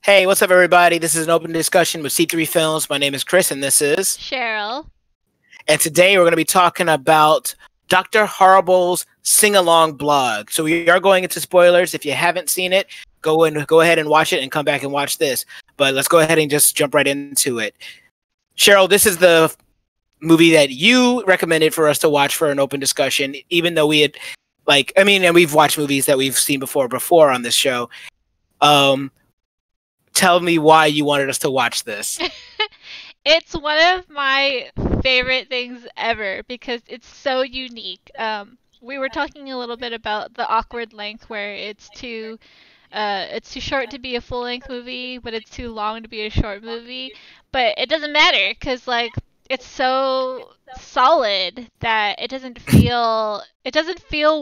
Hey, what's up, everybody? This is an open discussion with C3 Films. My name is Chris, and this is Cheryl. And today we're going to be talking about Dr. Horrible's sing-along blog. So we are going into spoilers. If you haven't seen it, go ahead and watch it, and come back and watch this. But let's go ahead and just jump right into it. Cheryl, this is the movie that you recommended for us to watch for an open discussion, even though we had, and we've watched movies that we've seen before on this show. Tell me why you wanted us to watch this. It's one of my favorite things ever because it's so unique. We were talking a little bit about the awkward length where it's too short to be a full-length movie, but it's too long to be a short movie. But it doesn't matter because it's so solid that it doesn't feel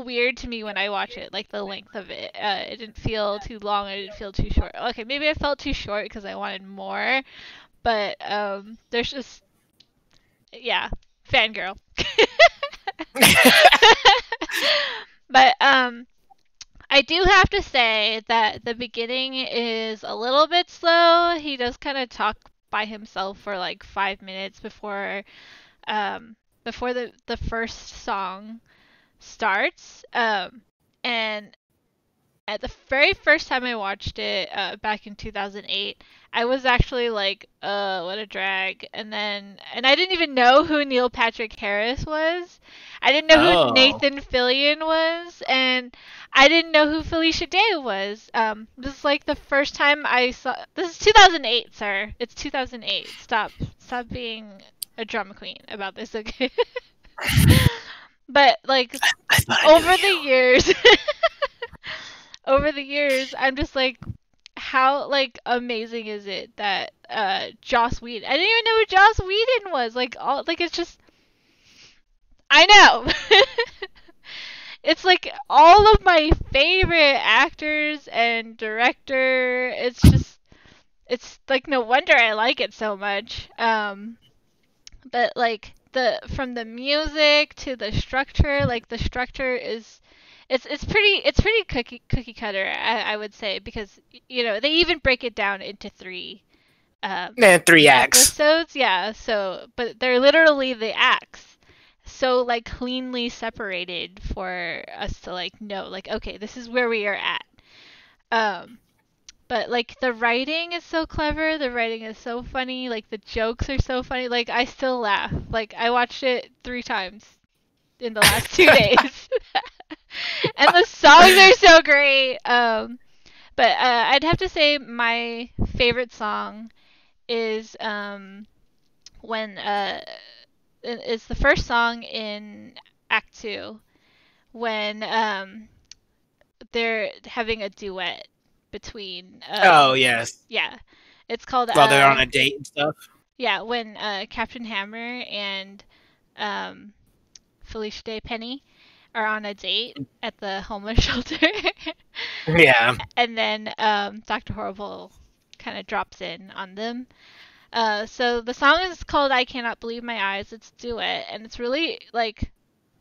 weird to me when I watch it, like the length of it. It didn't feel too long, it didn't feel too short. Okay, maybe I felt too short because I wanted more, but there's just, yeah, fangirl. But I do have to say that the beginning is a little bit slow. He does kind of talk by himself for like 5 minutes before the first song starts. And at the very first time I watched it back in 2008, I was actually like, what a drag. And I didn't even know who Neil Patrick Harris was. I didn't know who Nathan Fillion was, and I didn't know who Felicia Day was. This is like the first time I saw. This is 2008, sir. It's 2008. Stop being a drama queen about this, okay? But like over the years, I'm just like, how like amazing is it that Joss Whedon? I didn't even know who Joss Whedon was. It's just, I know. It's like all of my favorite actors and director. It's like no wonder I like it so much. But like from the music to the structure, like the structure is it's pretty cookie cutter, I would say, because they even break it down into three 3 acts. Episodes, yeah. So, but they're literally the acts. So like cleanly separated for us to like know, like, okay, this is where we are at. But like the writing is so clever, the writing is so funny, like the jokes are so funny. Like I still laugh. Like I watched it 3 times in the last 2 days. And the songs are so great. But I'd have to say my favorite song is when it's the first song in Act 2 when they're having a duet between oh yes, yeah, it's called while they're on a date and stuff. Yeah, when Captain Hammer and Felicia Day Penny are on a date at the homeless shelter. Yeah. And then Dr. Horrible kind of drops in on them. So the song is called I Cannot Believe My Eyes. It's duet, and it's really like,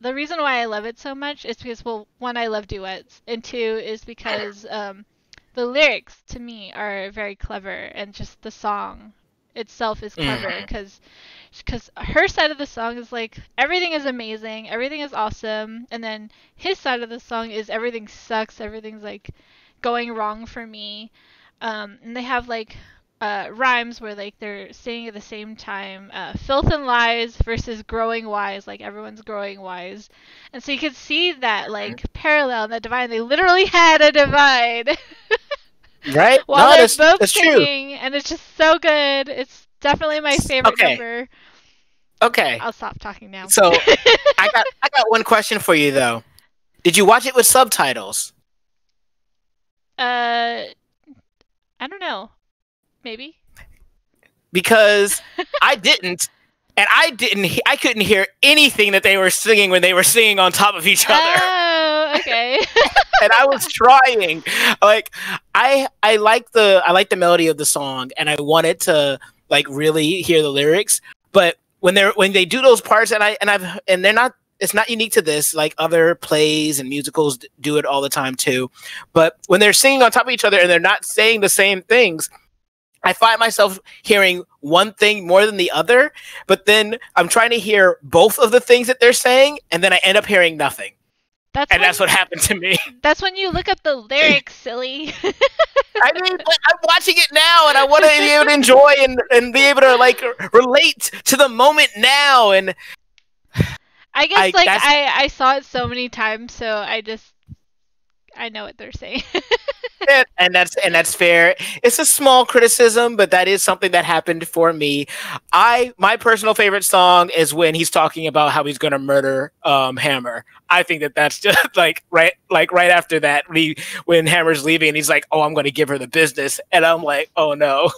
the reason why I love it so much is because, well, one, I love duets, and two is because the lyrics to me are very clever, and just the song itself is clever because her side of the song is like, everything is amazing, everything is awesome, and then his side of the song is everything sucks, everything's like going wrong for me. And they have like rhymes where like they're saying at the same time, filth and lies versus growing wise, like everyone's growing wise. And so you could see that like parallel and that divide. They literally had a divide. Right? While they're both singing, true. And it's just so good. It's definitely my favorite number. Okay. I'll stop talking now. So I got one question for you though. Did you watch it with subtitles? I don't know. Maybe. Because I didn't, and I couldn't hear anything that they were singing when they were singing on top of each other. Oh, okay. And I was trying. Like I like the melody of the song, and I wanted to like really hear the lyrics. But when they do those parts, and they're not. It's not unique to this. Like other plays and musicals do it all the time too. But when they're singing on top of each other and they're not saying the same things, I find myself hearing one thing more than the other, but then I'm trying to hear both of the things that they're saying, and then I end up hearing nothing. That's what happened to me. That's when you look up the lyrics, silly. I mean, I'm watching it now, and I want to be able to enjoy and be able to like relate to the moment now. And I guess I saw it so many times, so I know what they're saying. and that's fair. It's a small criticism, but that is something that happened for me. My personal favorite song is when he's talking about how he's going to murder Hammer. I think that's just like right after that when Hammer's leaving and he's like, "Oh, I'm going to give her the business," and I'm like, "Oh no!"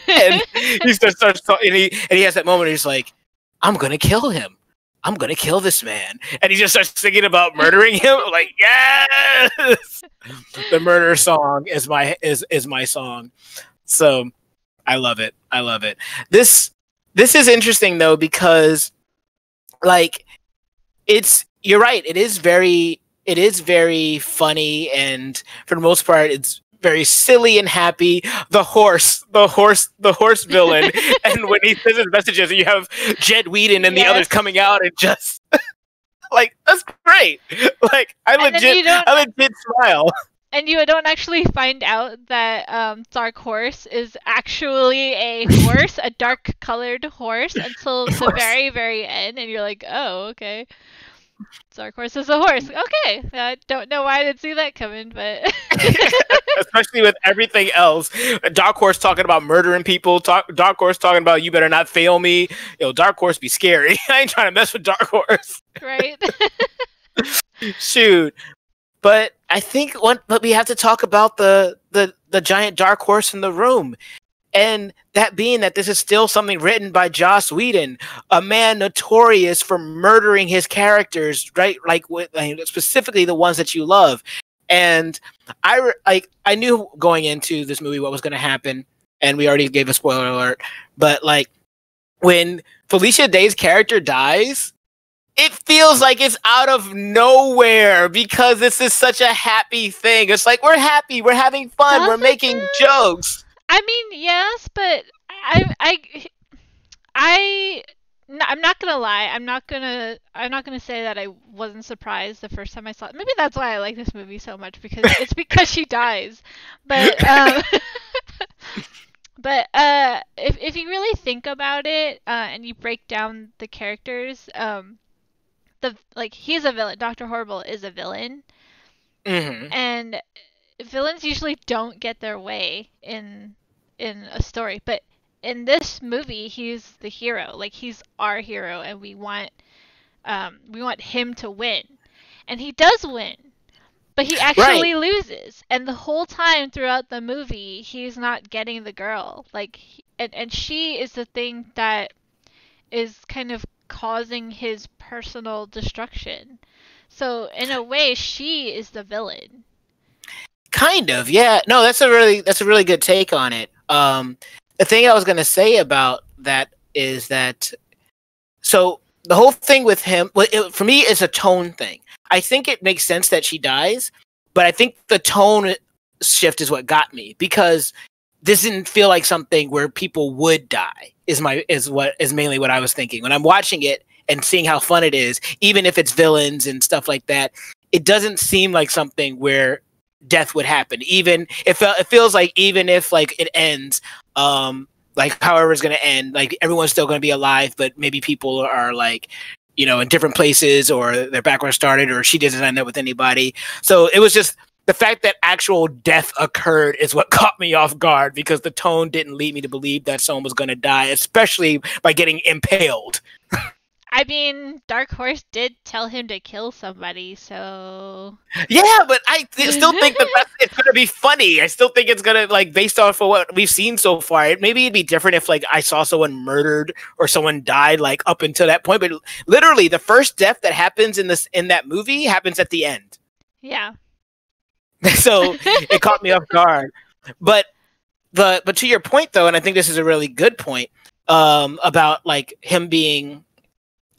And he starts talking, and he has that moment. Where he's like, "I'm going to kill him. I'm going to kill this man," and he just starts thinking about murdering him. I'm like, yes, the murder song is my song. So I love it. I love it. This is interesting though, because like you're right. It is very funny, and for the most part, it's very silly and happy. The horse villain, and when he says his messages, you have Jed Whedon and the others coming out and just like, that's great. Like I legit smile. And you don't actually find out that Dark Horse is actually a horse, a dark-colored horse, until the very, very end, and you're like, oh, okay. Dark Horse is a horse. Okay. I don't know why I didn't see that coming, but... Especially with everything else. Dark Horse talking about murdering people. Dark Horse talking about, you better not fail me. Dark Horse be scary. I ain't trying to mess with Dark Horse. Right. Shoot. But I think but we have to talk about the giant dark horse in the room. And that being that this is still something written by Joss Whedon, a man notorious for murdering his characters, right? Like specifically the ones that you love. And I knew going into this movie what was going to happen, and we already gave a spoiler alert. But like when Felicia Day's character dies, it feels like it's out of nowhere because this is such a happy thing. It's like we're happy, we're having fun, we're making jokes. I mean, yes, but I'm not gonna lie. I'm not gonna say that I wasn't surprised the first time I saw it. Maybe that's why I like this movie so much, because she dies. But if you really think about it and you break down the characters, he's a villain. Dr. Horrible is a villain, and villains usually don't get their way in a story, but in this movie he's the hero. Like, he's our hero, and we want him to win, and he does win, but he actually loses, and the whole time throughout the movie he's not getting the girl. Like, and she is the thing that is kind of causing his personal destruction. So in a way, she is the villain. Kind of, yeah. No, that's a really good take on it. The thing I was going to say about that is that, so the whole thing with him, for me, is a tone thing. I think it makes sense that she dies, but I think the tone shift is what got me, because this didn't feel like something where people would die. Is mainly what I was thinking when I'm watching it and seeing how fun it is, even if it's villains and stuff like that. It doesn't seem like something where death would happen. Even it feels like, even if like it ends, like however it's going to end, like everyone's still going to be alive, but maybe people are like, in different places, or they're back where it started, or she doesn't end up with anybody. So it was just the fact that actual death occurred is what caught me off guard, because the tone didn't lead me to believe that someone was going to die, especially by getting impaled. I mean, Dark Horse did tell him to kill somebody, so... Yeah, but I still think that it's going to be funny. I still think it's going to, like, based off of what we've seen so far, maybe it'd be different if, like, I saw someone murdered or someone died, like, up until that point. But literally, the first death that happens in that movie happens at the end. Yeah. So it caught me off guard. But to your point, though, and I think this is a really good point, about, like, him being...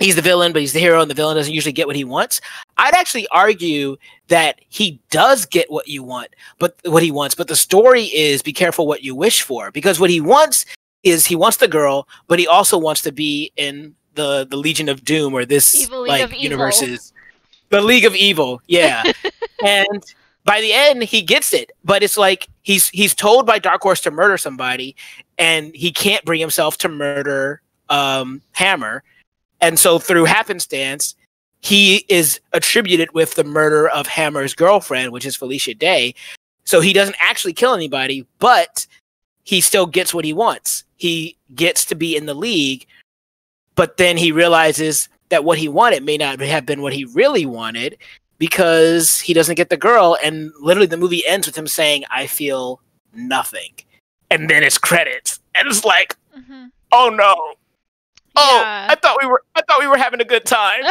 he's the villain, but he's the hero, and the villain doesn't usually get what he wants. I'd actually argue that he does get what he wants, but the story is be careful what you wish for, because what he wants is he wants the girl, but he also wants to be in the Legion of Doom, or this universe is the League of Evil. Yeah. And by the end he gets it, but it's like he's told by Dark Horse to murder somebody, and he can't bring himself to murder Hammer. And so through happenstance, he is attributed with the murder of Hammer's girlfriend, which is Felicia Day. So he doesn't actually kill anybody, but he still gets what he wants. He gets to be in the League, but then he realizes that what he wanted may not have been what he really wanted, because he doesn't get the girl. And literally the movie ends with him saying, "I feel nothing." And then it's credits. And it's like, oh no. Oh, yeah. I thought we were having a good time.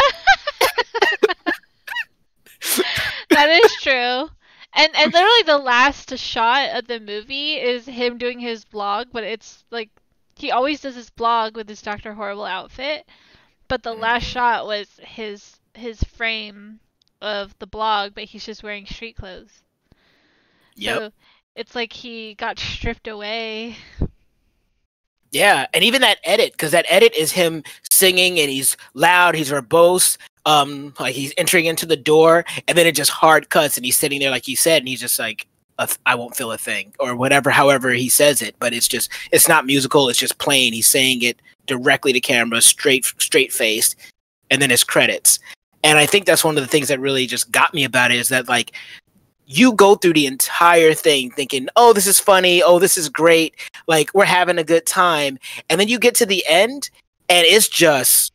That is true. And literally the last shot of the movie is him doing his blog, but it's like he always does his blog with his Dr. Horrible outfit, but the last shot was his frame of the blog, but he's just wearing street clothes. Yep. So it's like he got stripped away. Yeah, and even that edit, because that edit is him singing, and he's loud, he's verbose, like he's entering into the door, and then it just hard cuts, and he's sitting there like you said, and he's just like, "I won't feel a thing," or whatever, however he says it. But it's not musical, it's just plain. He's saying it directly to camera, straight faced, and then his credits. And I think that's one of the things that really just got me about it, is that like you go through the entire thing thinking, "Oh, this is funny. Oh, this is great. Like, we're having a good time." And then you get to the end, and it's just,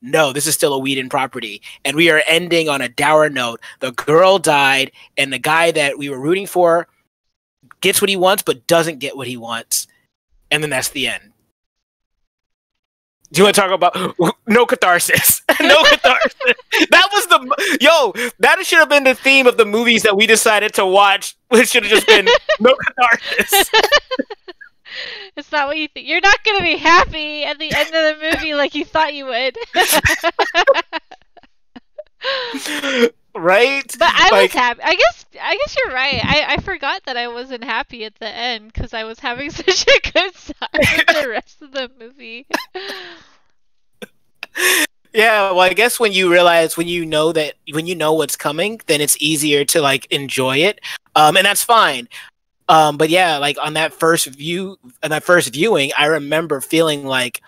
no, this is still a Whedon property. And we are ending on a dour note. The girl died, and the guy that we were rooting for gets what he wants, but doesn't get what he wants. And then that's the end. Do you want to talk about no catharsis? No catharsis. That was that should have been the theme of the movies that we decided to watch. It should have just been no catharsis. It's not what you think. You're not going to be happy at the end of the movie like you thought you would. Right? But I was happy. I guess you're right. I forgot that I wasn't happy at the end because I was having such a good time with the rest of the movie. Yeah, well, I guess when you realize, when you know what's coming, then it's easier to like enjoy it, and that's fine. But yeah, like on that first viewing, I remember feeling like,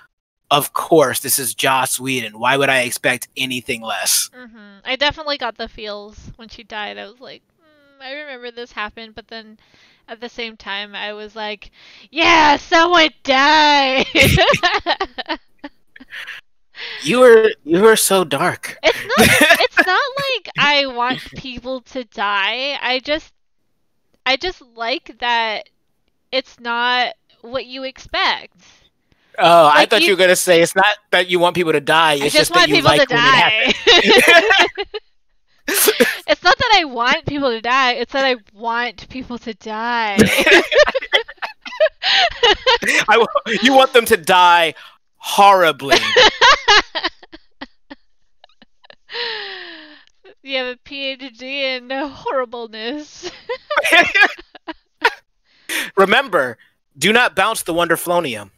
of course, this is Joss Whedon. Why would I expect anything less? Mm-hmm. I definitely got the feels when she died. I was like, I remember this happened, but then at the same time, I was like, yeah, someone died. You were so dark. It's not like I want people to die. I just like that it's not what you expect. Oh, like I thought you were gonna say it's not that you want people to die. It's just that you like when it happens. It's not that I want people to die. It's that I want people to die. You want them to die horribly. You have a PhD in horribleness. Remember, do not bounce the Wonderflonium.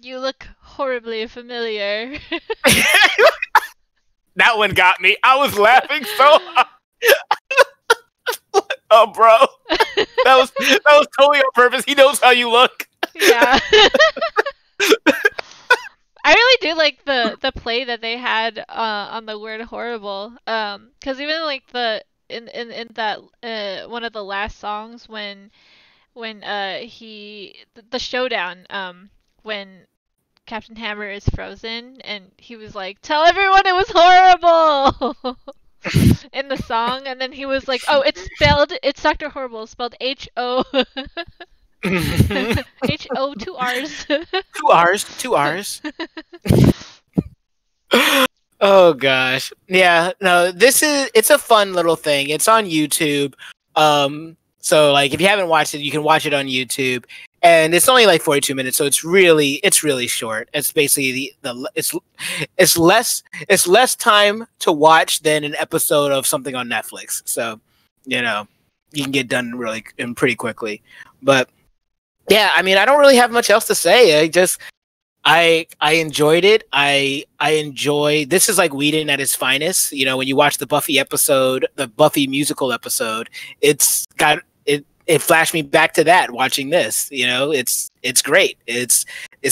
You look horribly familiar. That one got me. I was laughing so hard. Oh, bro. That was totally on purpose. He knows how you look. Yeah. I really do like the play that they had on the word horrible. Because even like in that one of the last songs when the showdown when Captain Hammer is frozen and he was like, "Tell everyone it was horrible." In the song, and then he was like, "Oh, it's Dr. Horrible, spelled H-O." H-O, 2 R's. 2 R's. Oh gosh. Yeah, no, it's a fun little thing. It's on YouTube. So like if you haven't watched it, you can watch it on YouTube. and it's only like 42 minutes, so it's really short. It's basically it's less time to watch than an episode of something on Netflix. So you know you can get done really and pretty quickly. But yeah, I mean, I don't really have much else to say. I enjoyed it. I enjoy, this is like Whedon at his finest. You know, when you watch the Buffy episode, the Buffy musical episode, it's got it flashed me back to that watching this. You know, it's great. It's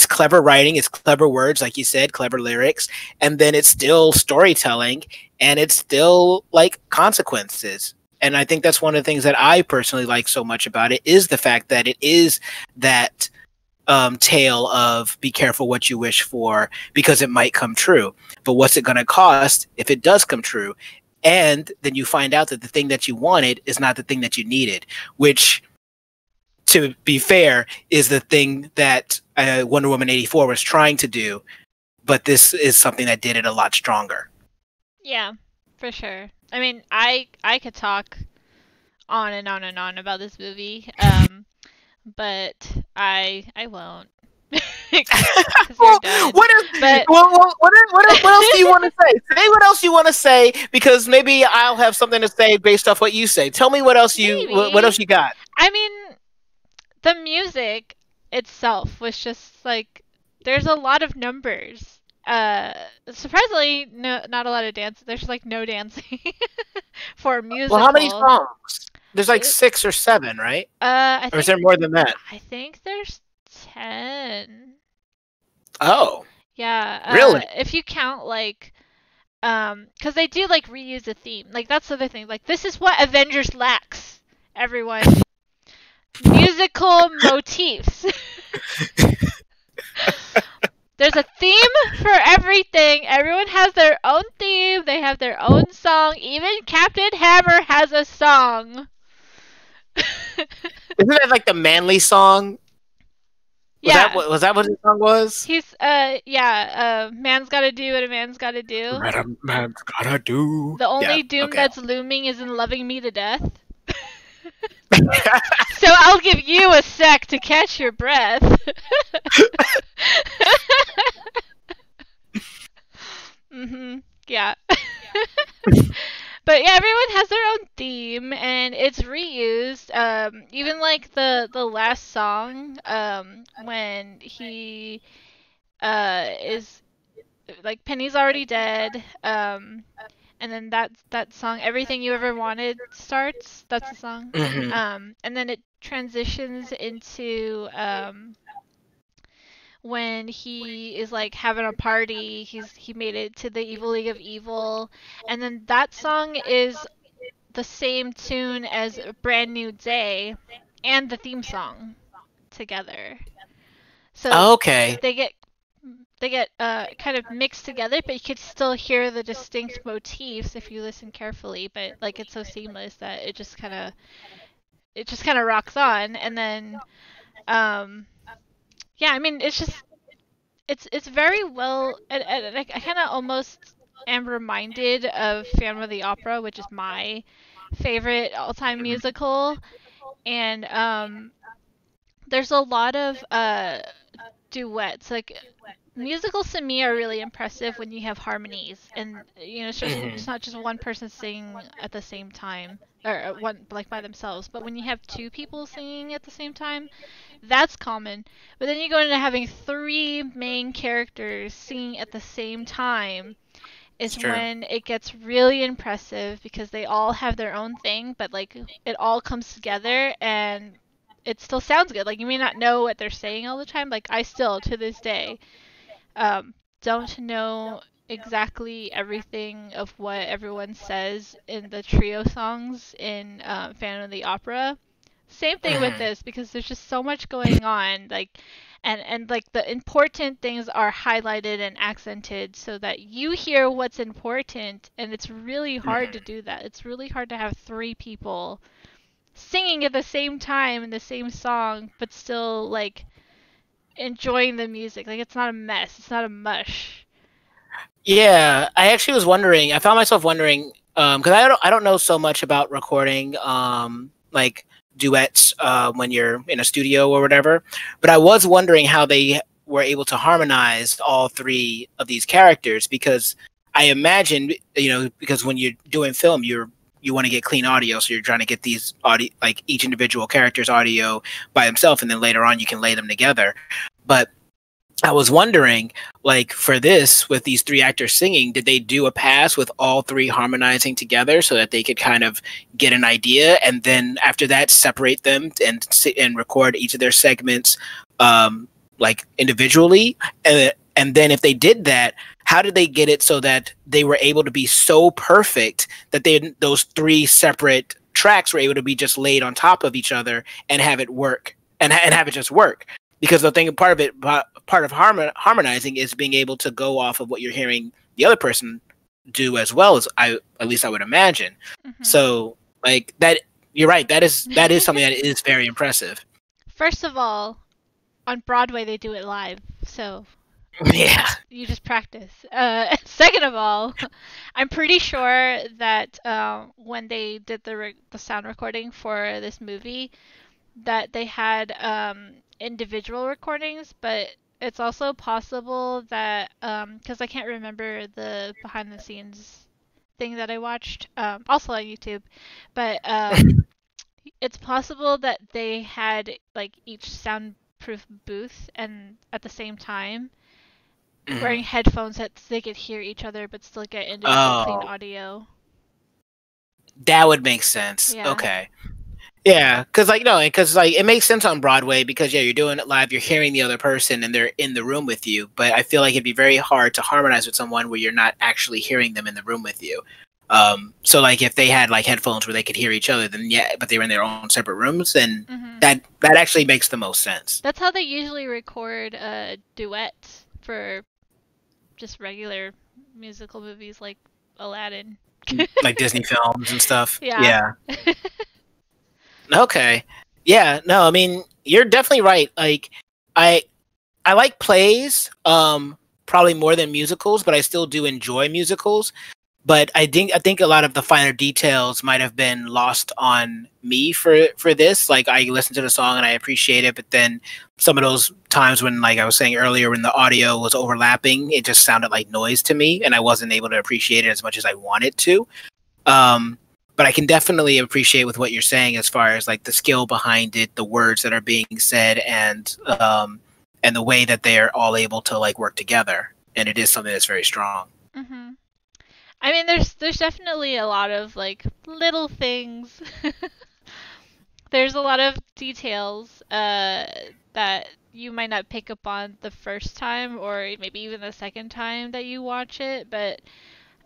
clever writing, it's clever words, like you said, clever lyrics, and then it's still storytelling, and it's still like consequences. And I think that's one of the things that I personally like so much about it, is the fact that it is that tale of be careful what you wish for, because it might come true. But what's it going to cost if it does come true? And then you find out that the thing that you wanted is not the thing that you needed, which, to be fair, is the thing that Wonder Woman 84 was trying to do. But this is something that did it a lot stronger. Yeah, for sure. I mean, I could talk on and on and on about this movie, but I won't. What else do you want to say? Say what else you want to say, because maybe I'll have something to say based off what you say. Tell me what else you got. I mean, the music itself was just like, there's a lot of numbers. Surprisingly, not a lot of dance. There's like no dancing for a musical. Well, how many songs? There's like 6 or 7, right? Or is there more than that? I think there's 10. Oh. Yeah. Really? If you count like, because they do like reuse a theme. Like that's the other thing. Like, this is what Avengers lacks, everyone. Musical motifs. There's a theme for everything. Everyone has their own theme. They have their own song. Even Captain Hammer has a song. Isn't that like the Manly song? Was that what his song was? He's man's gotta do what a man's gotta do. What a man's gotta do. The only doom that's looming is in loving me to death. So I'll give you a sec to catch your breath. Yeah. But yeah, everyone has their own theme, and it's reused. Even like the last song, when he is like, Penny's already dead, and then that song, Everything You Ever Wanted, starts. That's the song. Mm-hmm. And then it transitions into when he is like having a party. He made it to the Evil League of Evil, and then that song is the same tune as Brand New Day and the theme song together. So okay, they get kind of mixed together, but you could still hear the distinct motifs if you listen carefully. But like, it's so seamless that it just kind of rocks on. And then yeah, I mean, it's just it's very well. I kind of almost am reminded of Phantom of the Opera, which is my favorite all-time musical, and there's a lot of duets. Like, musicals to me are really impressive when you have harmonies, and you know, it's not just one person singing at the same time, or one like by themselves, but when you have two people singing at the same time, that's common. But then you go into having 3 main characters singing at the same time is when it gets really impressive, because they all have their own thing, but like, it all comes together and it still sounds good. Like, you may not know what they're saying all the time. Like, I still, to this day, don't know exactly everything of what everyone says in the trio songs in Phantom of the Opera. Same thing with this, because there's just so much going on, like, and like, the important things are highlighted and accented so that you hear what's important, and it's really hard to do that. It's really hard to have 3 people singing at the same time in the same song, but still like enjoying the music. Like, it's not a mess. It's not a mush. Yeah, I actually was wondering. I found myself wondering, because I don't know so much about recording, like duets when you're in a studio or whatever. But I was wondering how they were able to harmonize all three of these characters, because I imagine, because when you're doing film, you want to get clean audio, so you're trying to get these audio, like each individual character's audio by himself, and then later on you can lay them together. But I was wondering, like, for this, with these three actors singing, did they do a pass with all three harmonizing together so that they could kind of get an idea, and then after that separate them and record each of their segments like individually? And then if they did that, how did they get it so that they were able to be so perfect that those three separate tracks were able to be just laid on top of each other and have it work and have it just work? Because the thing, part of harmonizing is being able to go off of what you're hearing the other person do, as well as at least I would imagine. Mm-hmm. So like that, you're right. That is something that is very impressive. First of all, on Broadway they do it live, so yeah, you just practice. Second of all, I'm pretty sure that when they did the sound recording for this movie, that they had individual recordings, but it's also possible that because I can't remember the behind the scenes thing that I watched, also on YouTube, but it's possible that they had like each soundproof booth and at the same time wearing headphones so they could hear each other but still get individual clean audio. That would make sense. Yeah. Okay. Yeah, because it makes sense on Broadway, because you're doing it live, you're hearing the other person and they're in the room with you. But I feel like it'd be very hard to harmonize with someone where you're not actually hearing them in the room with you. So like if they had like headphones where they could hear each other, then yeah, but they were in their own separate rooms, then that actually makes the most sense. That's how they usually record duets for just regular musical movies like Aladdin. Like Disney films and stuff. Yeah. Okay. Yeah, no, I mean, you're definitely right. Like I like plays probably more than musicals, but I still do enjoy musicals. But I think a lot of the finer details might have been lost on me for this. Like I listened to the song and I appreciate it, but then some of those times when, like I was saying earlier, when the audio was overlapping, it just sounded like noise to me, and I wasn't able to appreciate it as much as I wanted to. But I can definitely appreciate with what you're saying as far as like the skill behind it, the words that are being said, and the way that they are all able to like work together. And it is something that's very strong. Mm-hmm. I mean, there's definitely a lot of like little things. There's a lot of details that you might not pick up on the first time, or maybe even the second time that you watch it. But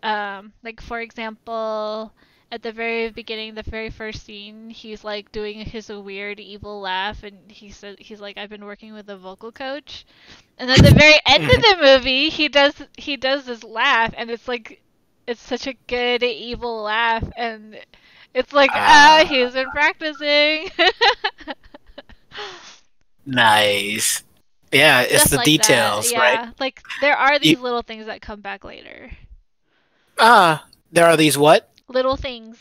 like for example, at the very beginning, the very first scene, he's like doing his weird evil laugh, and he's like, I've been working with a vocal coach. And at the very end of the movie, he does this laugh, and it's like, it's such a good evil laugh, and it's like, he's been practicing. Nice. Yeah, it's just the like details, yeah. right? Like there are these little things that come back later. There are these what? Little things.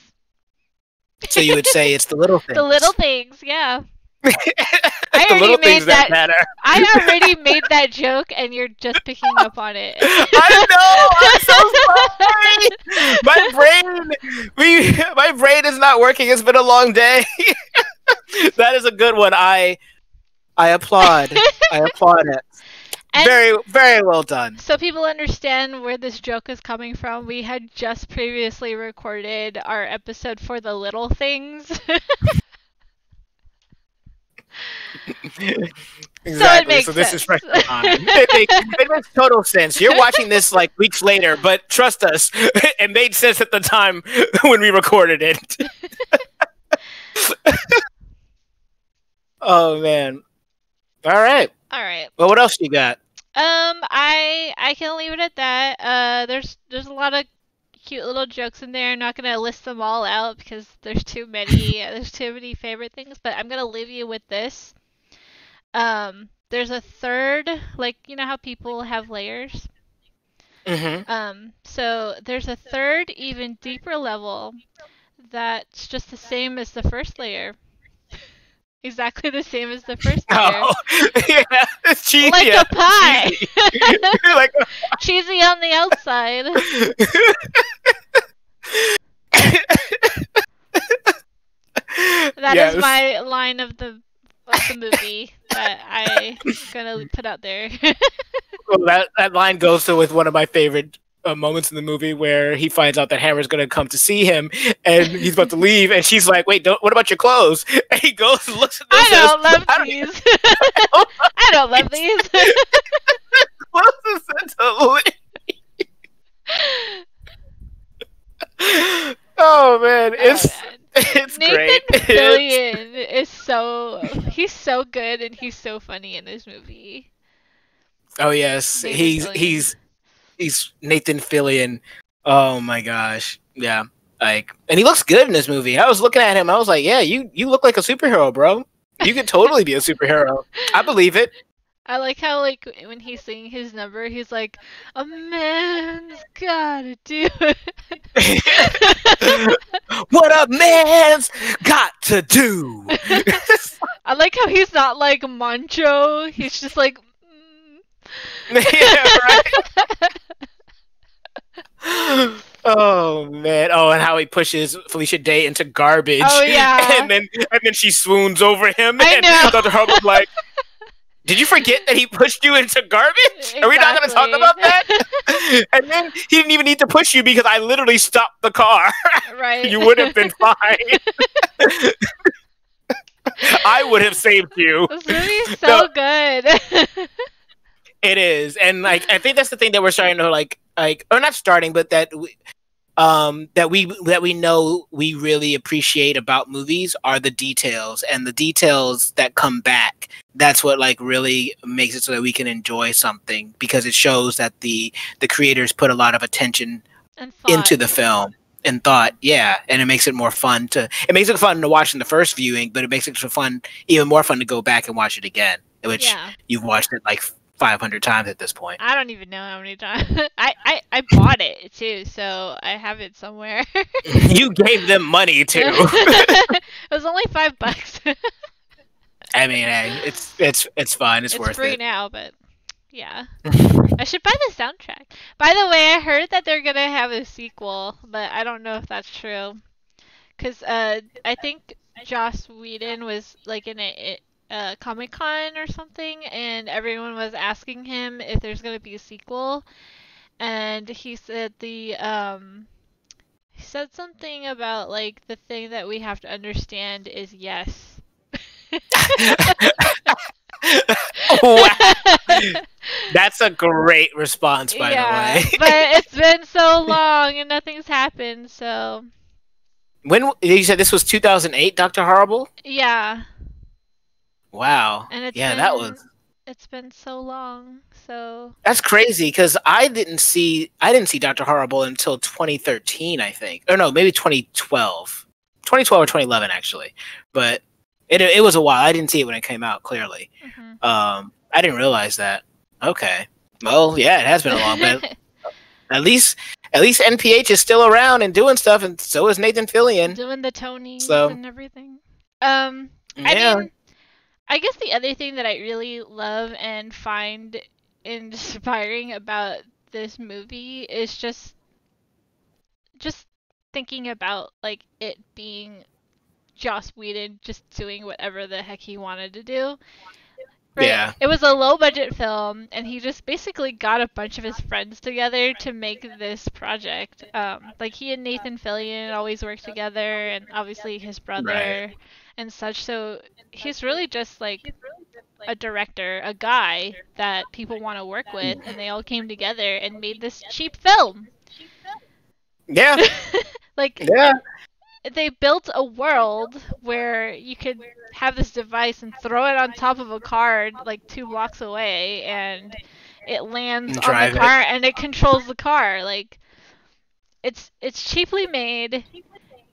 So you would say it's the little things. The little things, yeah. I already made that matter. I already made that joke, and you're just picking up on it. I know. I'm so sorry. My brain is not working. It's been a long day. That is a good one. I applaud. I applaud it. And very, very well done. So people understand where this joke is coming from. We had just previously recorded our episode for the little things. Exactly. So this is fresh on. It makes total sense. You're watching this like weeks later, but trust us, it made sense at the time when we recorded it. Oh man. All right. Well, what else you got? I can leave it at that. There's a lot of cute little jokes in there. I'm not gonna list them all out because there's too many. There's too many favorite things, but I'm gonna leave you with this. There's a third, like, you know how people have layers? Mm-hmm. So there's a third, even deeper level that's just the same as the first layer. exactly the same as the first year. Oh, yeah, it's cheesy. Like a pie. Like Cheesy on the outside. That is my line of the movie that I'm gonna put out there. Well, that line goes to with one of my favorite moments in the movie where he finds out that Hammer's going to come to see him, and he's about to leave, and she's like, "Wait, what about your clothes?" And he goes and looks at them. I don't love these. I don't love these. Clothes oh man, it's Nathan great. Fillion is he's so good and he's so funny in this movie. Oh yes, he's Nathan Fillion. Oh my gosh, yeah. Like, and he looks good in this movie. I was looking at him. I was like, yeah, you look like a superhero, bro. You could totally be a superhero. I believe it. I like how, like, when he's singing his number, he's like, a man's gotta do it. What a man's got to do. I like how he's not like macho. He's just like, yeah, right. Oh man! Oh, and how he pushes Felicia Day into garbage. Oh yeah. And then she swoons over him. I know. Dr. Harbaugh's like, "Did you forget that he pushed you into garbage? Exactly. Are we not going to talk about that?" And then he didn't even need to push you because I literally stopped the car. Right. You would have been fine. I would have saved you. This movie's so good. It is, and like I think that's the thing that we're starting to like, or not starting, but that we know we really appreciate about movies are the details, and the details that come back. That's what like really makes it so that we can enjoy something, because it shows that the creators put a lot of attention into the film and thought, yeah, and it makes it more fun to. It makes it fun to watch in the first viewing, but it makes it even more fun to go back and watch it again, which you've watched it like 500 times at this point. I don't even know how many times. I bought it too, so I have it somewhere. You gave them money too. It was only $5. I mean, hey, it's fun. It's worth it. It's free now, but yeah. I should buy the soundtrack. By the way, I heard that they're gonna have a sequel, but I don't know if that's true. Cause I think Joss Whedon was like in a Comic-Con or something, and everyone was asking him if there's gonna be a sequel, and he said he said something about like the thing that we have to understand is yes. Wow. That's a great response, by the way. But it's been so long and nothing's happened, so. When you said this was 2008, Dr. Horrible? Yeah. Wow. And it's been so long, so. That's crazy, because I didn't see Dr. Horrible until 2013, I think. Or no, maybe 2012. 2012 or 2011, actually. But it was a while. I didn't see it when it came out, clearly. Mm-hmm. I didn't realize that. Okay. Well, yeah, it has been a long bit. At least NPH is still around and doing stuff, and so is Nathan Fillion. Doing the Tonys and everything. I mean, I guess the other thing that I really love and find inspiring about this movie is just thinking about like it being Joss Whedon just doing whatever the heck he wanted to do. Right? Yeah. It was a low budget film, and he just basically got a bunch of his friends together to make this project. Like he and Nathan Fillion always work together, and obviously his brother and such. So he's really just like a director, a guy that people want to work with, and they all came together and made this cheap film. Yeah. They built a world where you could have this device and throw it on top of a car like 2 blocks away, and it lands on the car and it controls the car. Like, it's cheaply made.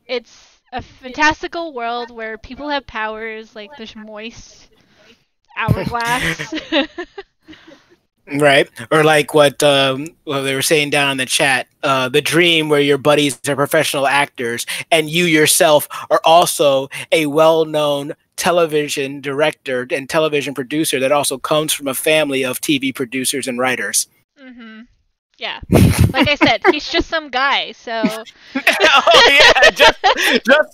It's a fantastical world where people have powers. Like, there's moist hourglass. Right, or like what they were saying down in the chat, the dream where your buddies are professional actors and you yourself are also a well-known television director and television producer that also comes from a family of TV producers and writers. Mm-hmm. Yeah. Like I said, he's just some guy, so... Oh, yeah, just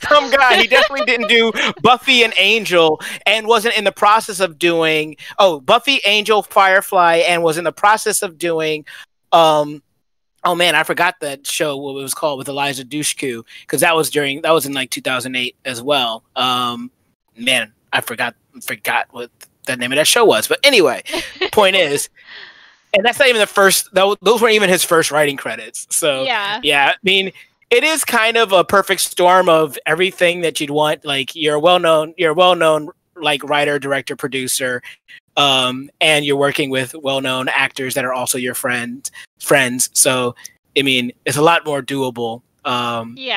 some guy. He definitely didn't do Buffy and Angel and wasn't in the process of doing... Oh, Buffy, Angel, Firefly, and was in the process of doing... Oh man, I forgot that show, what it was called, with Eliza Dushku, because that was in like 2008 as well. Man, I forgot what the name of that show was. But anyway, point is, and that's not even the first. Those weren't even his first writing credits. So yeah, I mean, it is kind of a perfect storm of everything that you'd want. Like you're a well-known like writer, director, producer. And you're working with well-known actors that are also your friends. So, I mean, it's a lot more doable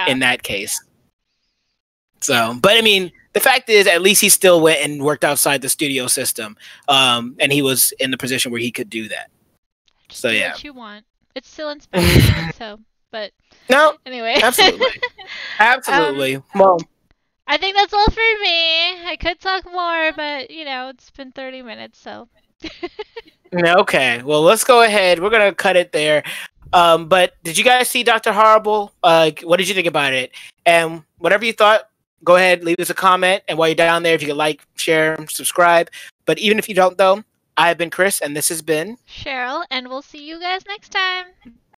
in that case. So, but I mean, the fact is, at least he still went and worked outside the studio system, and he was in the position where he could do that. Just do what you want. It's still inspiring. So, but no, anyway, absolutely. Well. I think that's all for me. I could talk more, but, it's been 30 minutes, so. Okay, well, let's go ahead. We're going to cut it there. But did you guys see Dr. Horrible? What did you think about it? And whatever you thought, go ahead, leave us a comment. And while you're down there, if you could like, share, subscribe. But even if you don't, though, I've been Chris, and this has been Cheryl, and we'll see you guys next time.